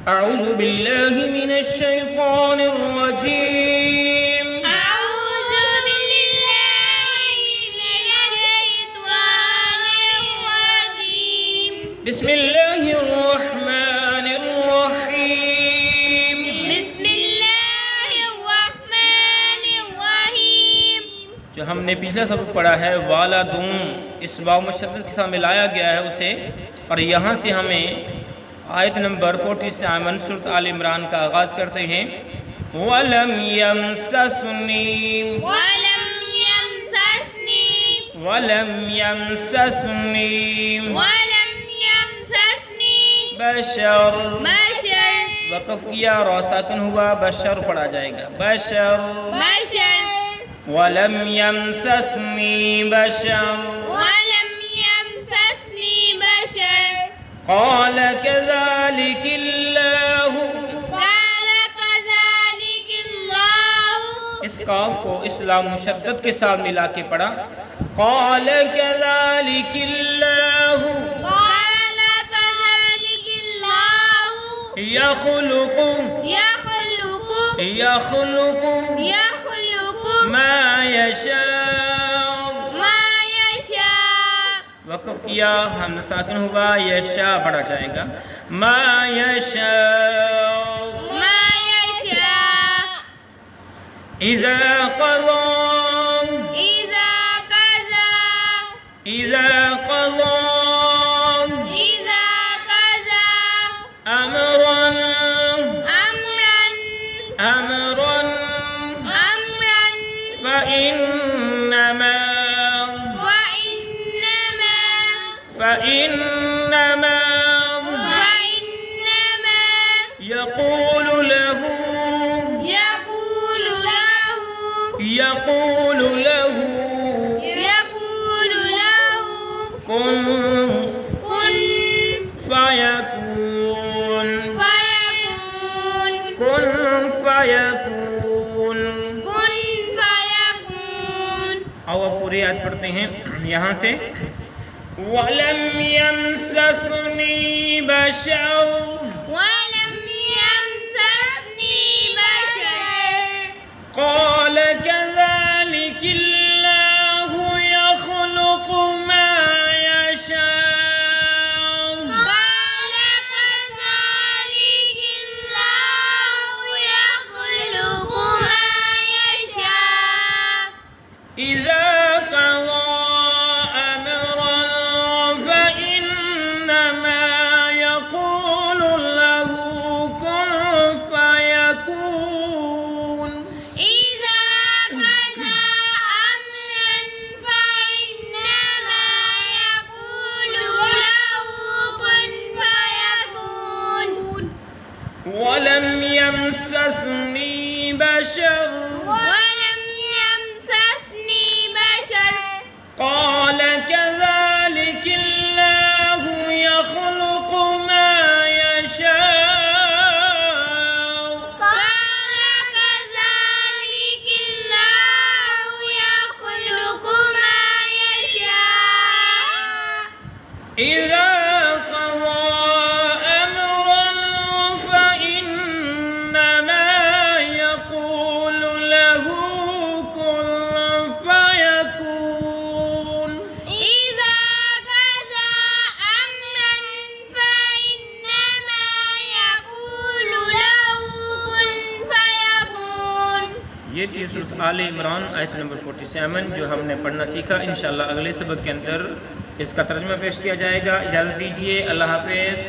أعوذ बिल्लाहि मिनश्शैतानिर्रजीम। أعوذ بالله من الشيطان الرجيم। बिस्मिल्लाहिर्रहमानिर्रहीम। بسم الله الرحمن الرحيم। जो हमने पिछला सबक पढ़ा है वाला दूम, इस वाव मुशद्दद के साथ मिलाया गया है उसे, और यहाँ से हमें आयत नंबर 47 सूरत आल इमरान का आगाज़ करते हैं। वलम यमससनी ولم يمسسني वलम यमससनी ولم يمسسني बशर, بشر वक़फ़ किया, रा साकिन हुआ, बशर पढ़ा जाएगा, बशर। بشر वलम यमससनी बशर ولم يمسسني بشر क़ाल कज़ालिकिल्लाहु। قال كذلك الله। इस काफ को इस लाम मुशद्दद के साथ मिला के पढ़ा। क़ाल कज़ालिकिल्लाहु قال كذلك الله यख़्लुक़ु يخلق मा यशा। ما يشاء वक़फ़ किया, हम साकिन हुआ, यशा पढ़ा जाएगा, मा यशा। ما يشاء इज़ा क़ज़ा إذا كذا إذا قضى إذا كذا أمرا أمرا أمرا أمرا فإنما فإنما فإنما فإنما يقول له يقول له يقول له يقول له كن كن فيكون فيكون كن فيكون। كن فيكون आओ अब पूरी आयत पढ़ते हैं यहाँ से। वलम यमससनी बशर ولم يمسسني بشر قال كذلك الله يخلق ما يشاء قال كذلك الله يخلق ما يشاء إذا قضى أمرا فإنما يقول له كن فيكون إذا قضى أمرا فإنما يقول له كن فيكون ولم يمسسني بشر ولم يمسسني بشر قال كذلك الله يخلق ما يشاء قال كذلك الله يخلق ما يشاء إذا قضى أمرا فإنما يقول له كن فيكون إذا قضى أمرا فإنما يقول له كن فيكون ये थी सूरत आल इमरान आयत नंबर 47 जो हमने पढ़ना सीखा। इंशाअल्लाह अगले सबक के अंदर इसका तर्जुमा पेश किया जाएगा। इजाज़त दीजिए, अल्लाह हाफ़िज़।